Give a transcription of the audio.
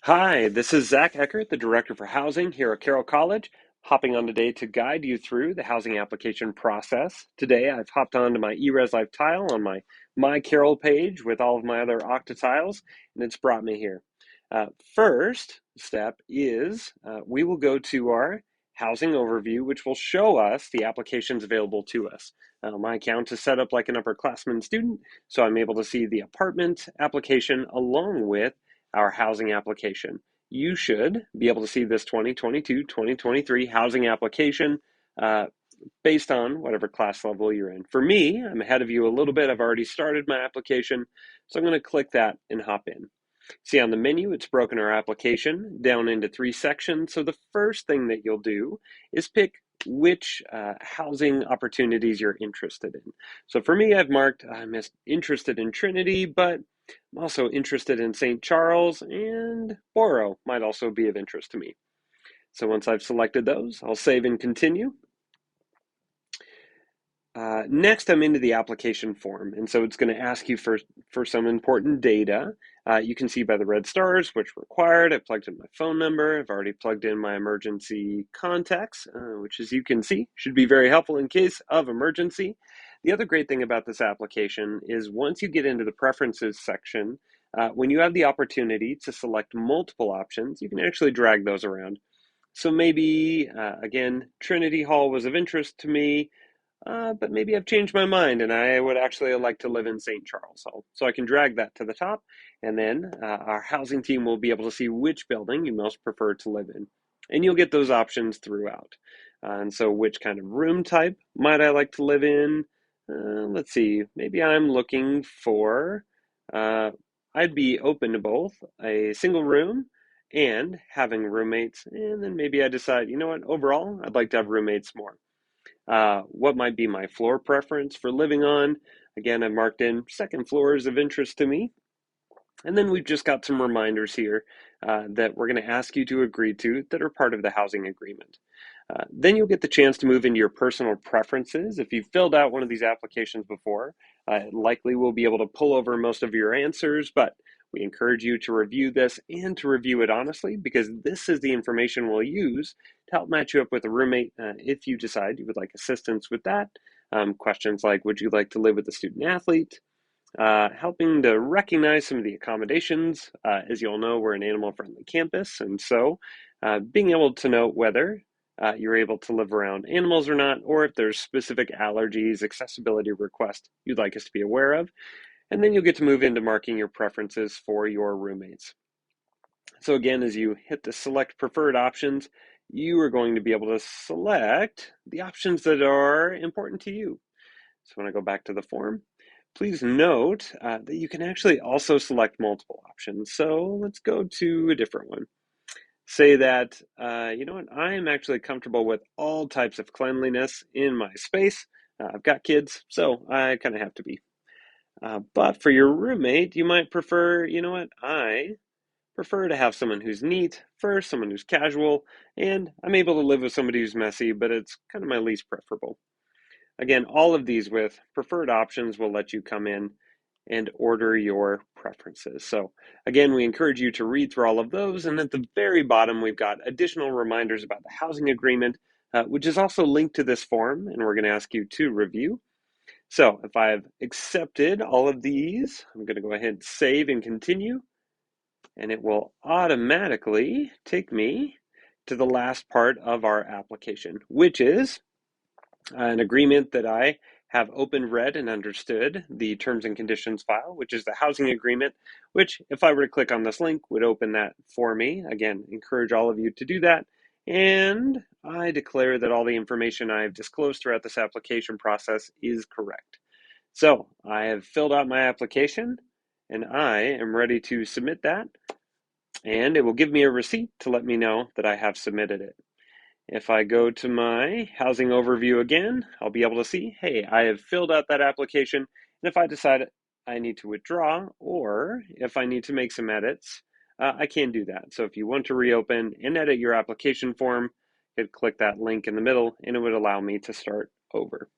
Hi, this is Zach Eckert, the Director for Housing here at Carroll College, hopping on today to guide you through the housing application process. Today, I've hopped onto my eRes Life tile on my Carroll page with all of my other Okta tiles, and it's brought me here. First step is we will go to our housing overview, which will show us the applications available to us. My account is set up like an upperclassman student, so I'm able to see the apartment application along with our housing application. You should be able to see this 2022-2023 housing application uh, based on whatever class level you're in. For me, I'm ahead of you a little bit. I've already started my application, so I'm going to click that and hop in. See on the menu, it's broken our application down into 3 sections. So the first thing that you'll do is pick which housing opportunities you're interested in. So for me, I've marked I'm interested in Trinity, but I'm also interested in St. Charles, and Borough might also be of interest to me. So once I've selected those, I'll save and continue. Next, I'm into the application form, and so it's going to ask you for some important data. You can see by the red stars which required. I plugged in my phone number. I've already plugged in my emergency contacts, which, as you can see, should be very helpful in case of emergency. The other great thing about this application is once you get into the preferences section, when you have the opportunity to select multiple options, you can actually drag those around. So maybe, again, Trinity Hall was of interest to me. But maybe I've changed my mind and I would actually like to live in St. Charles. So I can drag that to the top, and then our housing team will be able to see which building you most prefer to live in. And you'll get those options throughout. And so which kind of room type might I like to live in? Let's see, maybe I'm looking for, uh, I'd be open to both a single room and having roommates. And then maybe I decide, you know what, overall, I'd like to have roommates more. What might be my floor preference for living on? Again, I've marked in second floor is of interest to me. And then we've just got some reminders here that we're going to ask you to agree to that are part of the housing agreement. Then you'll get the chance to move into your personal preferences. If you've filled out one of these applications before, likely we'll be able to pull over most of your answers, but we encourage you to review this and to review it honestly, because this is the information we'll use to help match you up with a roommate if you decide you would like assistance with that. Questions like, would you like to live with a student athlete? Helping to recognize some of the accommodations. As you'll know, we're an animal-friendly campus, and so being able to know whether you're able to live around animals or not, or if there's specific allergies, accessibility requests you'd like us to be aware of. And then you'll get to move into marking your preferences for your roommates. So again, as you hit the select preferred options, you are going to be able to select the options that are important to you. So when I go back to the form, please note that you can actually also select multiple options. So let's go to a different one. Say that, you know what, I am actually comfortable with all types of cleanliness in my space. I've got kids, so I kind of have to be. But for your roommate, you might prefer, you know what, I prefer to have someone who's neat first, someone who's casual, and I'm able to live with somebody who's messy, but it's kind of my least preferable. Again, all of these with preferred options will let you come in and order your preferences. So again, we encourage you to read through all of those. And at the very bottom, we've got additional reminders about the housing agreement, which is also linked to this form, and we're going to ask you to review. So if I've accepted all of these, I'm going to go ahead and save and continue, and it will automatically take me to the last part of our application, which is an agreement that I have open, read, and understood the terms and conditions file, which is the housing agreement, which, if I were to click on this link, would open that for me. Again, encourage all of you to do that. And I declare that all the information I've disclosed throughout this application process is correct. So I have filled out my application, and I am ready to submit that. And it will give me a receipt to let me know that I have submitted it. If I go to my housing overview again, I'll be able to see, hey, I have filled out that application. And if I decide I need to withdraw, or if I need to make some edits, I can do that. So if you want to reopen and edit your application form, you could click that link in the middle and it would allow me to start over.